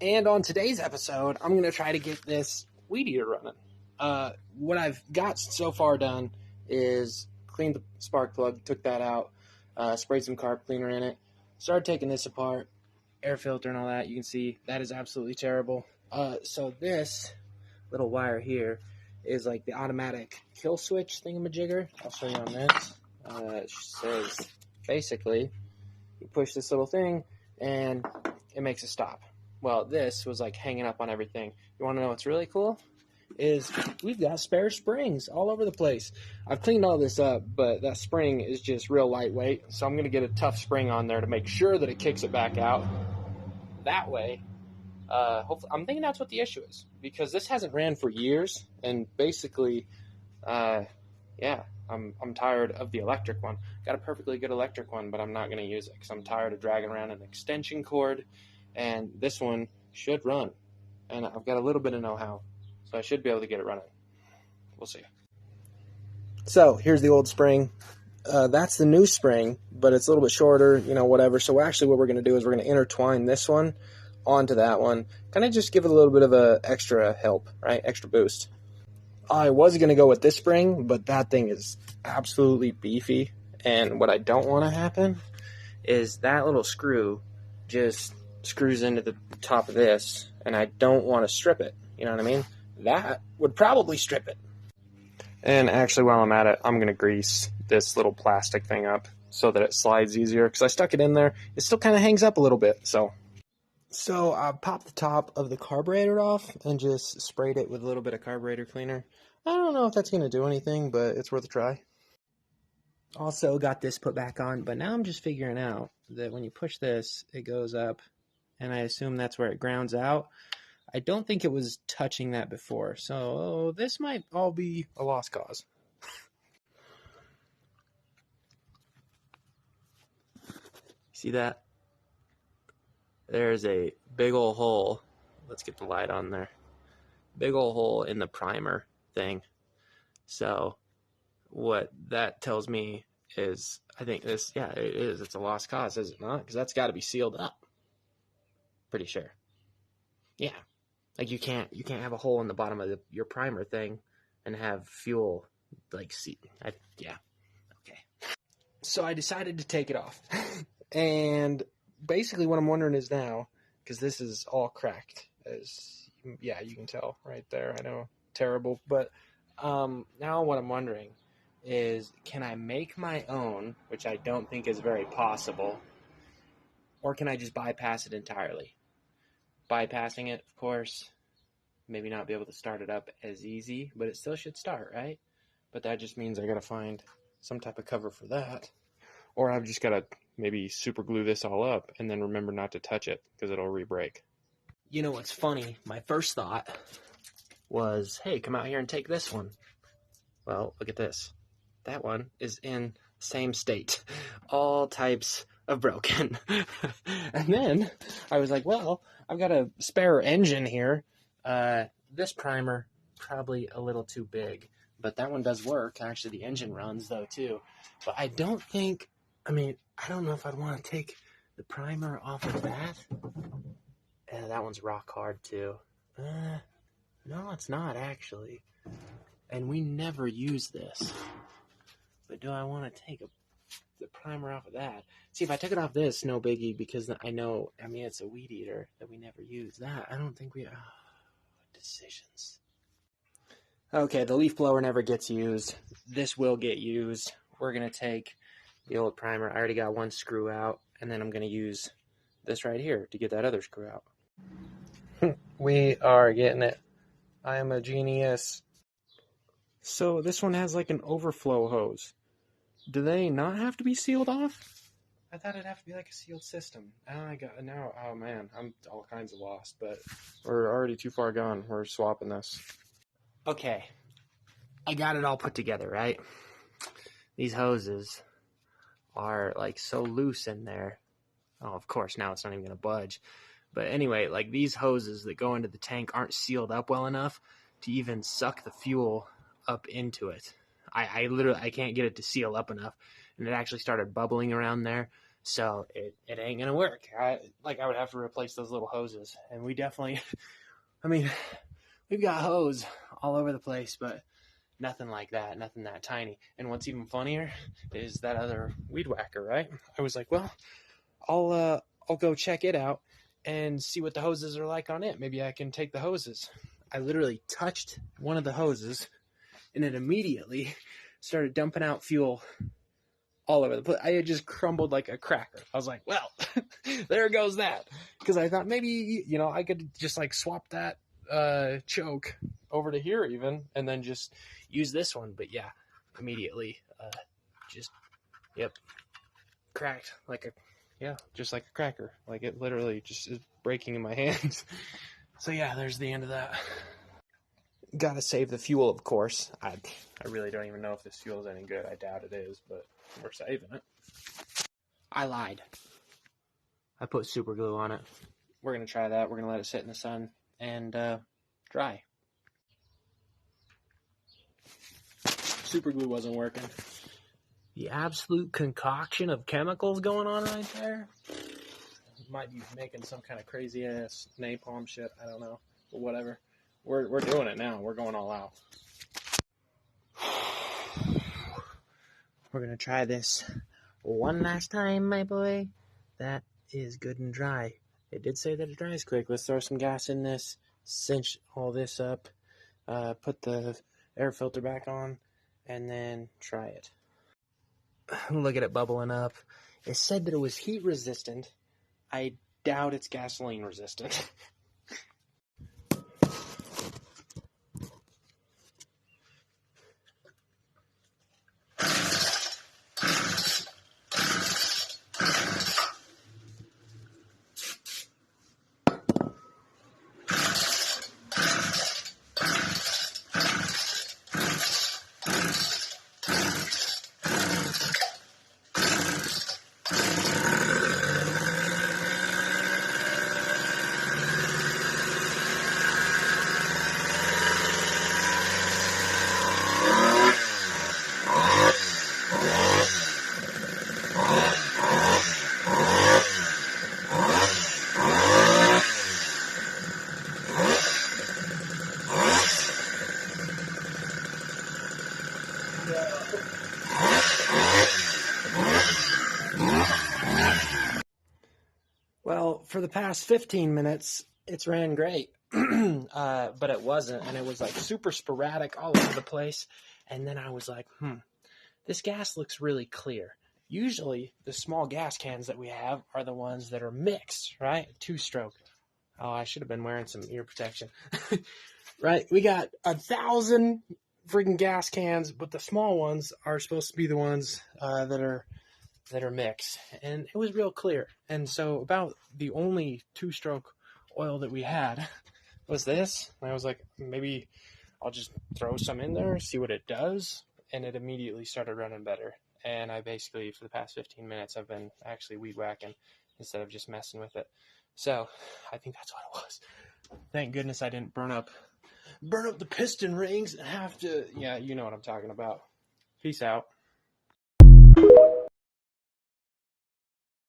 And on today's episode, I'm going to try to get this weed eater running. What I've got so far done is cleaned the spark plug, took that out, sprayed some carb cleaner in it, started taking this apart, air filter and all that. You can see that is absolutely terrible. So this little wire here is like the automatic kill switch thingamajigger. I'll show you on this. It says basically you push this little thing and it makes it stop. Well, this was like hanging up on everything. You want to know what's really cool? Is we've got spare springs all over the place. I've cleaned all this up, but that spring is just real lightweight. So I'm going to get a tough spring on there to make sure that it kicks it back out. That way, hopefully, I'm thinking that's what the issue is. Because this hasn't ran for years. And basically, I'm tired of the electric one. Got a perfectly good electric one, but I'm not going to use it because I'm tired of dragging around an extension cord. And this one should run. And I've got a little bit of know-how. So I should be able to get it running. We'll see. So here's the old spring. That's the new spring, but it's a little bit shorter, whatever. So actually what we're going to do is we're going to intertwine this one onto that one. Kind of just give it a little bit of a extra help, right? Extra boost. I was going to go with this spring, but that thing is absolutely beefy. And what I don't want to happen is that little screw just screws into the top of this, and I don't want to strip it. You know what I mean? That would probably strip it. And actually, while I'm at it, I'm going to grease this little plastic thing up so that it slides easier, because I stuck it in there. It still kind of hangs up a little bit. So I popped the top of the carburetor off and just sprayed it with a little bit of carburetor cleaner. I don't know if that's going to do anything, but it's worth a try. Also got this put back on, but now I'm just figuring out that when you push this, it goes up, and I assume that's where it grounds out. I don't think it was touching that before, so this might all be a lost cause. See that? There's a big old hole. Let's get the light on there. Big old hole in the primer thing. So what that tells me is, I think this, it is. It's a lost cause, is it not? Because that's got to be sealed up. Pretty sure. Yeah. Like you can't have a hole in the bottom of your primer thing and have fuel Okay. So I decided to take it off. And basically what I'm wondering is now, because this is all cracked, you can tell right there. I know, terrible. But now what I'm wondering is, can I make my own, which I don't think is very possible, or can I just bypass it entirely? Bypassing it, of course, maybe not be able to start it up as easy, but it still should start, right? But that just means I gotta find some type of cover for that. Or I've just gotta maybe super glue this all up and then remember not to touch it because it'll re-break. You know what's funny? My first thought was, hey, come out here and take this one. Well, look at this. That one is in the same state. All types of broken. And then I was like, well, I've got a spare engine here. This primer, probably a little too big, but that one does work. Actually, the engine runs though too. But I don't know if I'd want to take the primer off of that. That one's rock hard too. No, it's not actually. And we never use this. But do I want to take the primer off of that? See, if I took it off this, no biggie, because it's a weed eater that we never use. That, I don't think decisions. Okay, the leaf blower never gets used. This will get used. We're going to take the old primer. I already got one screw out, and then I'm going to use this right here to get that other screw out. We are getting it. I am a genius. So this one has like an overflow hose. Do they not have to be sealed off? I thought it'd have to be like a sealed system. Oh man, I'm all kinds of lost, but we're already too far gone. We're swapping this. Okay, I got it all put together, right? These hoses are like so loose in there. Oh, of course, now it's not even gonna budge. But anyway, like these hoses that go into the tank aren't sealed up well enough to even suck the fuel up into it. I can't get it to seal up enough, and it actually started bubbling around there. So it ain't gonna work. I would have to replace those little hoses, and we definitely, I mean, we've got hose all over the place, but nothing like that, nothing that tiny. And what's even funnier is that other weed whacker, right? I was like, well, I'll go check it out and see what the hoses are like on it. Maybe I can take the hoses. I literally touched one of the hoses, and it immediately started dumping out fuel all over the place. I had just crumbled like a cracker. I was like, well, there goes that. Because I thought maybe, I could just like swap that choke over to here even, and then just use this one. But yeah, immediately cracked just like a cracker. Like it literally just is breaking in my hands. So yeah, there's the end of that. Gotta save the fuel, of course. I really don't even know if this fuel is any good. I doubt it is, but we're saving it. I lied. I put super glue on it. We're gonna try that. We're gonna let it sit in the sun and dry. Super glue wasn't working. The absolute concoction of chemicals going on right there. Might be making some kind of crazy ass napalm shit. I don't know, but whatever. We're doing it now. We're going all out. We're gonna try this one last time, my boy. That is good and dry. It did say that it dries quick. Let's throw some gas in this, cinch all this up, put the air filter back on, and then try it. Look at it bubbling up. It said that it was heat resistant. I doubt it's gasoline resistant. Well, for the past 15 minutes, it's ran great, but it wasn't, and it was like super sporadic all over the place. And then I was like, this gas looks really clear. Usually, the small gas cans that we have are the ones that are mixed, right? Two-stroke. Oh, I should have been wearing some ear protection. Right? We got 1,000 freaking gas cans, but the small ones are supposed to be the ones that are mixed, and it was real clear. And so about the only two-stroke oil that we had was this, and I was like, maybe I'll just throw some in there, see what it does, and it immediately started running better. And I basically, for the past 15 minutes, I've been actually weed whacking instead of just messing with it. So I think that's what it was. Thank goodness I didn't burn up the piston rings and have to, yeah, you know what I'm talking about. Peace out.